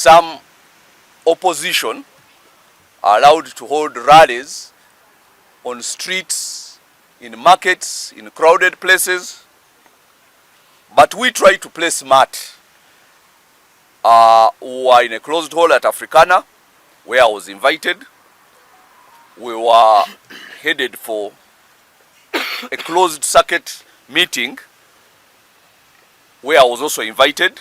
some opposition are allowed to hold rallies on streets, in markets, in crowded places. But we try to play smart. We were in a closed hall at Africana, where I was invited. We were headed for a closed circuit meeting, where I was also invited.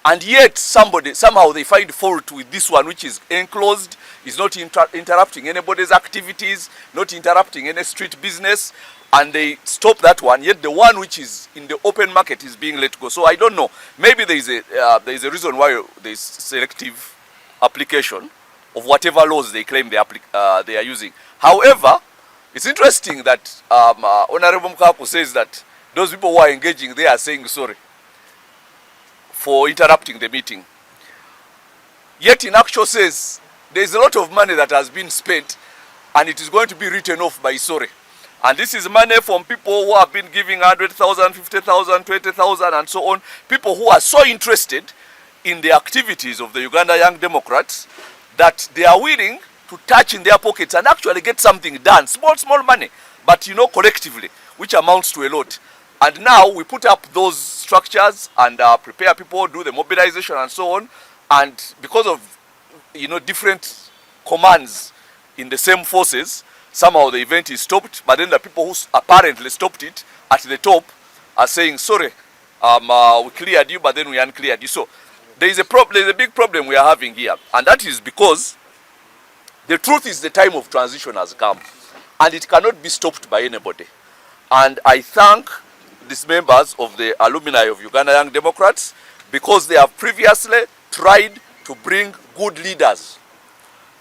And yet somehow they find fault with this one, which is enclosed, is not interrupting anybody's activities, not interrupting any street business, and they stop that one. Yet the one which is in the open market is being let go. So I don't know. Maybe there is a reason why there is selective application of whatever laws they claim they are using. However, it's interesting that Honorable Mkaku says that those people who are engaging, they are saying sorry for interrupting the meeting. Yet in actual says there is a lot of money that has been spent and it is going to be written off by sorry. And this is money from people who have been giving 100,000, 50,000, 20,000 and so on. People who are so interested in the activities of the Uganda Young Democrats that they are willing to touch in their pockets and actually get something done. Small money, but collectively, which amounts to a lot. And now we put up those structures and prepare people, do the mobilization and so on. And because of different commands in the same forces, somehow the event is stopped. But then the people who apparently stopped it at the top are saying, sorry, we cleared you, but then we uncleared you. So there is a big problem we are having here. And that is because the truth is the time of transition has come. And it cannot be stopped by anybody. And I thank these members of the alumni of Uganda Young Democrats because they have previously tried to bring good leaders.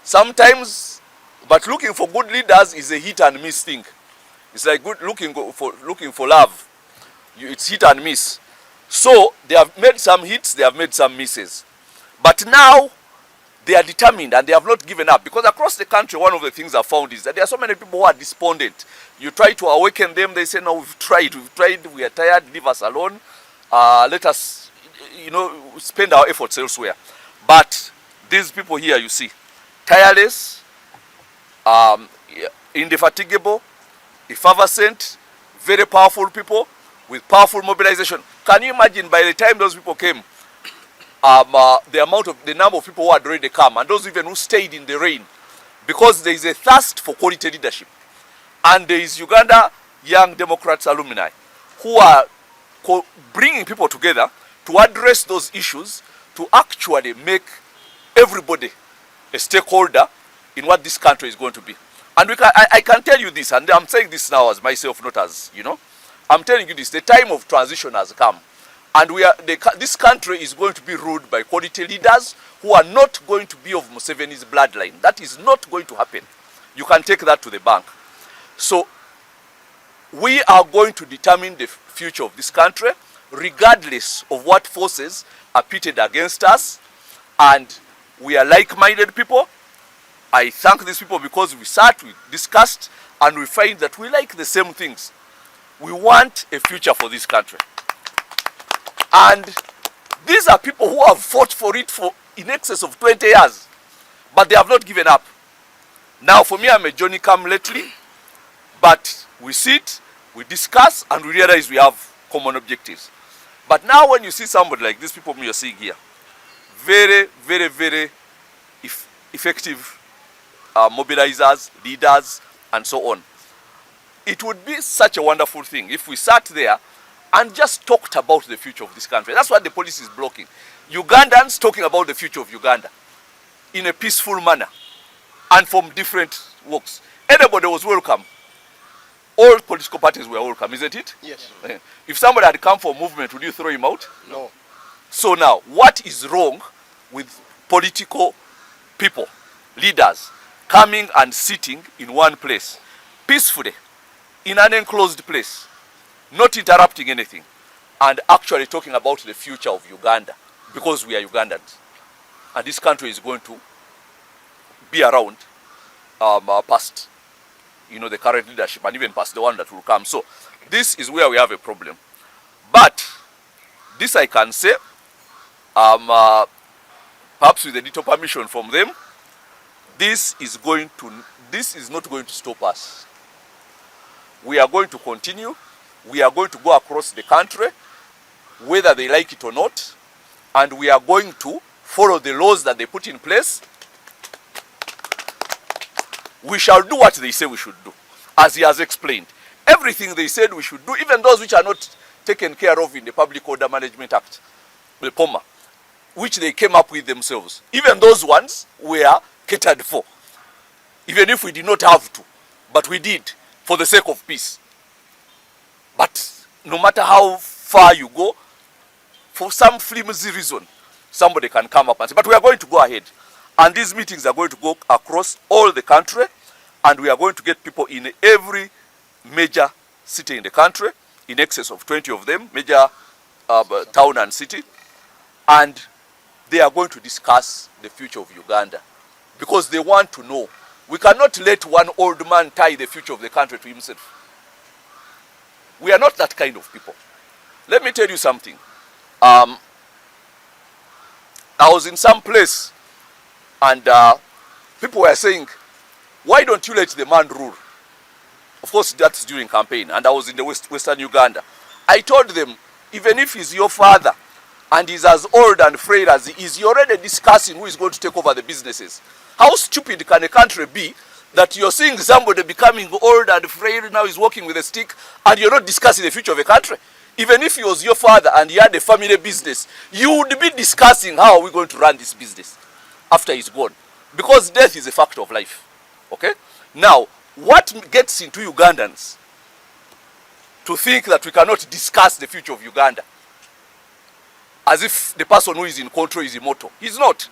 Sometimes, but looking for good leaders is a hit and miss thing. It's like looking for love. It's hit and miss. So they have made some hits, they have made some misses. But now they are determined and they have not given up, because across the country one of the things I found is that there are so many people who are despondent. You try to awaken them, they say, no, we've tried, we are tired, leave us alone, let us spend our efforts elsewhere. But these people here, you see, tireless, indefatigable, effervescent, very powerful people with powerful mobilization. Can you imagine by the time those people came, the number of people who had already come, and those even who stayed in the rain, because there is a thirst for quality leadership. And there is Uganda Young Democrats alumni who are bringing people together to address those issues, to actually make everybody a stakeholder in what this country is going to be. And I can tell you this, and I'm saying this now as myself, not as, I'm telling you this, the time of transition has come. And this country is going to be ruled by quality leaders who are not going to be of Museveni's bloodline. That is not going to happen. You can take that to the bank. So we are going to determine the future of this country regardless of what forces are pitted against us. And we are like-minded people. I thank these people because we sat, we discussed, and we find that we like the same things. We want a future for this country. And these are people who have fought for it for in excess of 20 years. But they have not given up. Now for me, I'm a Johnny come lately. But we sit, we discuss, and we realize we have common objectives. But now when you see somebody like these people you're seeing here, very, very, very effective mobilizers, leaders, and so on. It would be such a wonderful thing if we sat there and just talked about the future of this country. That's what the police is blocking. Ugandans talking about the future of Uganda in a peaceful manner and from different walks. Anybody was welcome. All political parties were welcome, isn't it? Yes. If somebody had come for a movement, would you throw him out? No. So now, what is wrong with political people, leaders, coming and sitting in one place, peacefully, in an enclosed place, not interrupting anything, and actually talking about the future of Uganda, because we are Ugandans. And this country is going to be around past the current leadership, and even past the one that will come. So this is where we have a problem. But this I can say, perhaps with a little permission from them, this is not going to stop us. We are going to continue. We are going to go across the country, whether they like it or not, and we are going to follow the laws that they put in place. We shall do what they say we should do, as he has explained. Everything they said we should do, even those which are not taken care of in the Public Order Management Act, the POMA, which they came up with themselves, even those ones were catered for, even if we did not have to, but we did for the sake of peace. But no matter how far you go, for some flimsy reason, somebody can come up and say, but we are going to go ahead. And these meetings are going to go across all the country, and we are going to get people in every major city in the country, in excess of 20 of them, major town and city, and they are going to discuss the future of Uganda, because they want to know. We cannot let one old man tie the future of the country to himself. We are not that kind of people. Let me tell you something. I was in some place, and people were saying, why don't you let the man rule? Of course, that's during campaign, and I was in the Western Uganda. I told them, even if he's your father, and he's as old and frail as he is, you're already discussing who is going to take over the businesses. How stupid can a country be that you're seeing somebody becoming old and frail, now he's walking with a stick, and you're not discussing the future of a country? Even if he was your father and he had a family business, you would be discussing how are we going to run this business after he's gone. Because death is a fact of life. Okay? Now, what gets into Ugandans to think that we cannot discuss the future of Uganda as if the person who is in control is immortal? He's not.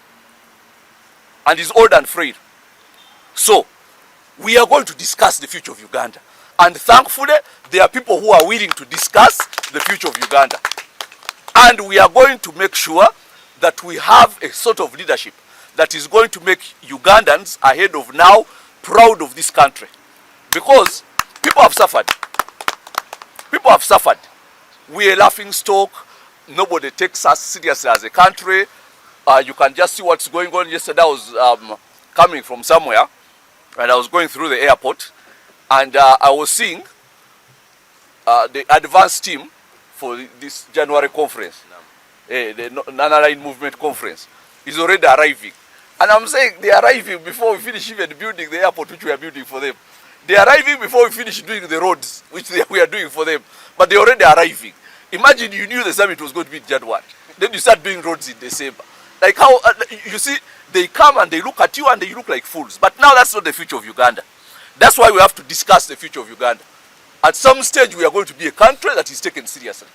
And he's old and frail. So, we are going to discuss the future of Uganda. And thankfully, there are people who are willing to discuss the future of Uganda. And we are going to make sure that we have a sort of leadership that is going to make Ugandans ahead of now proud of this country. Because people have suffered. People have suffered. We are a laughing stock. Nobody takes us seriously as a country. You can just see what's going on. Yesterday I was coming from somewhere, and I was going through the airport, and I was seeing the advance team for this January conference, the Non-Aligned Movement conference, is already arriving. And I'm saying they are arriving before we finish even building the airport which we are building for them. They are arriving before we finish doing the roads which we are doing for them. But they are already arriving. Imagine you knew the summit was going to be in January. Then you start doing roads in December. Like how, you see, they come and they look at you and they look like fools. But now that's not the future of Uganda. That's why we have to discuss the future of Uganda. At some stage we are going to be a country that is taken seriously.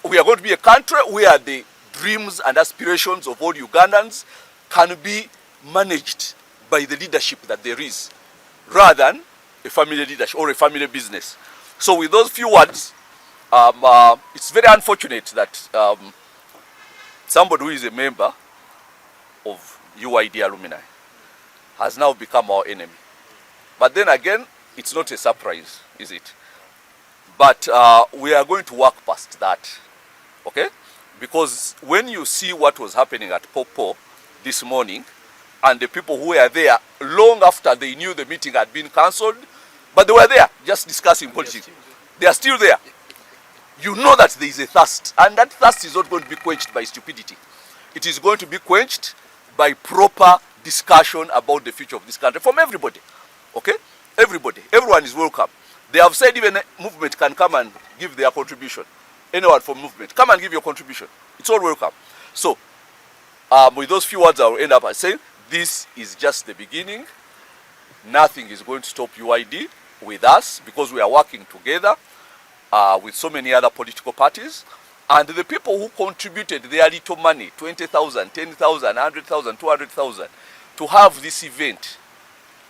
We are going to be a country where the dreams and aspirations of all Ugandans can be managed by the leadership that there is, rather than a family leadership or a family business. So with those few words, it's very unfortunate that somebody who is a member of UYD alumni has now become our enemy. But then again, it's not a surprise, is it? But we are going to work past that, okay? Because when you see what was happening at Popo this morning, and the people who were there long after they knew the meeting had been cancelled, but they were there just discussing politics. They are still there. You know that there is a thirst, and that thirst is not going to be quenched by stupidity. It is going to be quenched by proper discussion about the future of this country from everybody. Okay? Everybody. Everyone is welcome. They have said even a movement can come and give their contribution. Anyone from movement, come and give your contribution. It's all welcome. So, with those few words, I will end up by saying, this is just the beginning. Nothing is going to stop UYD with us, because we are working together with so many other political parties. And the people who contributed their little money, 20,000, 10,000, 100,000, 200,000, to have this event,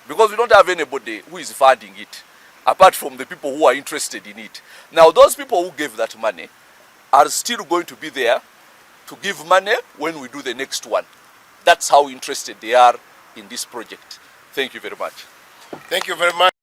because we don't have anybody who is funding it, apart from the people who are interested in it. Now, those people who gave that money are still going to be there to give money when we do the next one. That's how interested they are in this project. Thank you very much. Thank you very much.